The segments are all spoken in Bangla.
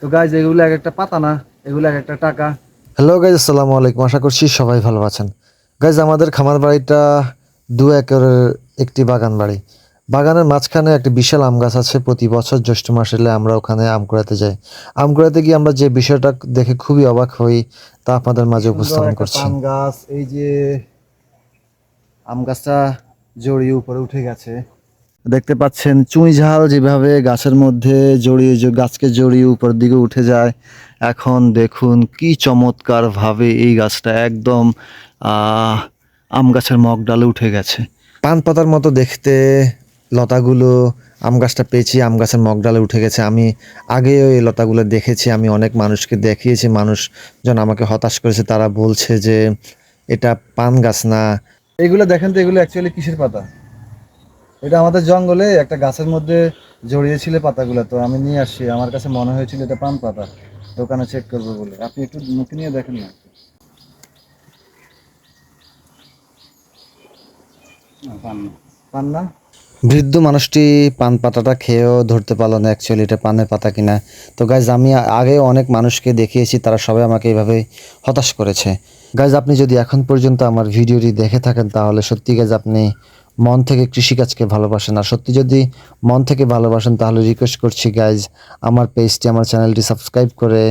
তো গাইজ এগুলো এক একটা পাতা না, এগুলো এক একটা টাকা। হ্যালো গাইজ, আসসালামু আলাইকুম। আশা করছি সবাই ভালো আছেন। গাইজ, আমাদের খামার বাড়িটা 2 একরের একটি বাগান বাড়ি। বাগানের মাঝখানে একটি বিশাল আম গাছ আছে। প্রতি বছর জ্যৈষ্ঠ মাস এলে আমরা ওখানে আম কুড়াতে যাই। আম কুড়াতে গিয়ে আমরা যে বিষয়টা দেখে খুবই অবাক হই তা আপনাদের মাঝে সুন্দর উপস্থাপন একটা করছি। পান গাছ, এই যে আম গাছটা জড়িয়ে উপরে উঠে গেছে, দেখতে পাচ্ছেন। চুই ঝাল যেভাবে গাছের মধ্যে জড়িয়ে গাছকে জড়িয়ে উপর দিকে উঠে যায়। এখন দেখুন কি চমৎকার ভাবে এই গাছটা একদম আম গাছের মগ ডালে উঠে গেছে। পান পাতার মতো দেখতে লতাগুলো আম গাছটা পেয়েছি, আম গাছের মগ ডালে উঠে গেছে। আমি আগেও এই লতাগুলো দেখেছি, আমি অনেক মানুষকে দেখিয়েছি। মানুষজন আমাকে হতাশ করেছে, তারা বলছে যে এটা পান গাছ না। এগুলো দেখেন তো, এগুলো অ্যাকচুয়ালি কিসের পাতা? এটা আমাদের জঙ্গলে একটা গাছের মধ্যে জড়িয়েছিল পাতাগুলো, তো আমি নিয়ে আসছি। আমার কাছে মনে হয়েছিল এটা পান পাতা, দোকানে চেক করবো বলে। আপনি একটু মুখে নিয়ে দেখেন না। পান না। বৃদ্ধ মানুষটি পান পাতাটা খেয়েও ধরতে পারলো না অ্যাকচুয়ালি এটা পানের পাতা কিনা। তো গাইজ, আমি আগেও অনেক মানুষকে দেখিয়েছি, তারা সবাই আমাকে এইভাবে হতাশ করেছে। গাইজ, আপনি যদি এখন পর্যন্ত আমার ভিডিওটি দেখে থাকেন তাহলে সত্যি গাইজ আপনি মন থেকে কৃষিকাজকে ভালোবাসেন। আর সত্যি যদি মন থেকে ভালোবাসেন তাহলে রিকোয়েস্ট করছি গাইজ, আমার পেজটি, আমার চ্যানেলটি সাবস্ক্রাইব করে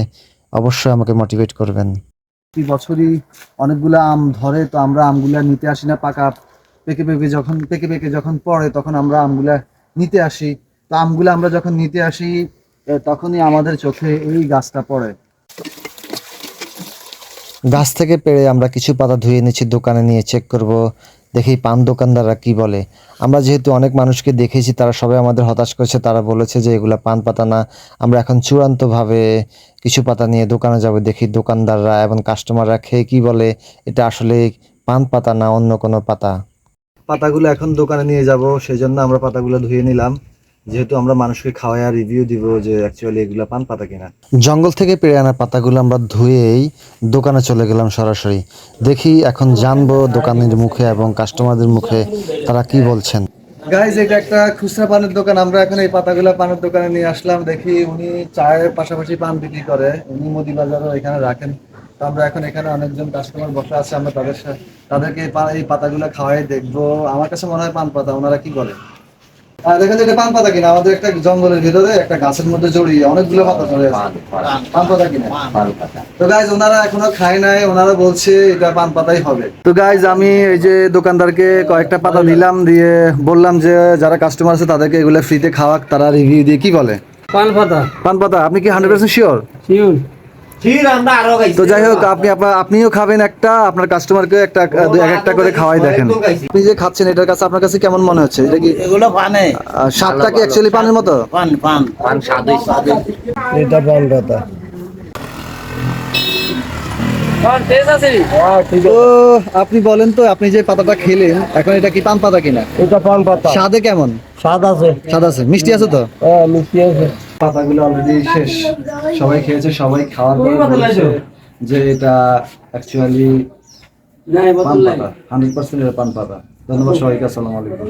অবশ্যই আমাকে মোটিভেট করবেন। প্রতি বছরই অনেকগুলো আম ধরে, তো আমরা আমগুলা নিতে আসি না। পেকে পেকে যখন পড়ে তখন আমরা আমগুলা নিতে আসি। তো আমগুলা আমরা যখন নিতে আসি তখনই আমাদের চোখে এই গাছটা পড়ে। গাছ থেকে পেড়ে আমরা কিছু পাতা ধুয়ে নিচ্ছি, দোকানে নিয়ে চেক করব, দেখি পান দোকানদাররা কি বলে। আমরা যেহেতু অনেক মানুষকে দেখেছি, তারা সবাই আমাদের হতাশ করেছে। তারা বলেছে যে এগুলা পান পাতা না। আমরা এখন চূড়ান্তভাবে কিছু পাতা নিয়ে দোকানে যাব, দেখি দোকানদাররা এবং কাস্টমাররা খেয়ে কি বলে এটা আসলে পান পাতা না অন্য কোনো পাতা। পাতাগুলো এখন দোকানে নিয়ে যাব, সেই জন্য আমরা পাতাগুলো ধুয়ে নিলাম, যেহেতু আমরা মানুষকে খাওয়াই আর রিভিউ দিব যে অ্যাকচুয়ালি এগুলো পান পাতা কিনা। জঙ্গল থেকে পেড়ে আনা পাতাগুলো আমরা ধুয়েই দোকানে চলে গেলাম সরাসরি। দেখি এখন জানবো দোকানের মুখে এবং কাস্টমারদের মুখে তারা কি বলছেন। গাইজ, এটা একটা খুচরা পানের দোকান। আমরা এখন এই পাতাগুলো পানের দোকানে নিয়ে আসলাম। দেখি উনি চায়ের পাশাপাশি পান বিক্রি করে, উনি মুদি বাজারও এখানে রাখেন। তো আমরা এখন এখানে অনেকজন কাস্টমার বসে আছে, আমরা তাদেরকে এই পাতাগুলো খাওয়াই দেখবো। আমার কাছে মনে হয় পান পাতা, ওনারা কি বলে। দেখেন এটা পান পাতা কিনা। আমাদের একটা জঙ্গলের ভিতরে একটা গাছের মধ্যে জড়িয়ে অনেকগুলো পাতা ধরে আছে। পান পাতা কিনা। তো গাইজ, ওনারা এখনো খায় নাই, ওনারা বলছে এটা পান পাতাই হবে। তো গাইজ, আমি এই যে দোকানদারকে কয়েকটা পাতা দিলাম, দিয়ে বললাম যে যারা কাস্টমার আছে তাদেরকে এগুলো ফ্রিতে খাওয়াক। তারা রিভিউ দিয়ে কি বলে। পান পাতা। পান পাতা, আপনি কি 100% শিওর? শিউর আমরা আরো তো যাই হোক, আপনিও খাবেন একটা, আপনার কাস্টমারকে এক একটা করে খাওয়াই দেখেন। আপনি যে খাচ্ছেন এটার কাছে আপনার কাছে কেমন মনে হচ্ছে? এটা কি এগুলো পানে স্বাদটা কি অ্যাকচুয়ালি পানের মতো? পান পান পান স্বাদ এটা পান পাতা। তো আপনি বলেন তো, আপনি যে পাতাটা খেলেন এখন এটা কি পান পাতা কিনা? এটা পান পাতা। স্বাদে কেমন? স্বাদ আছে। স্বাদ আছে, মিষ্টি আছে তো? হ্যাঁ, মিষ্টি আছে। পাতাগুলো অলরেডি শেষ, সবাই খেয়েছে। সবাই খাওয়ার পরে বলছে যে এটা অ্যাকচুয়ালি পান পাতা, 100% এটা পান পাতা। ধন্যবাদ সবাইকে, আসসালামু আলাইকুম।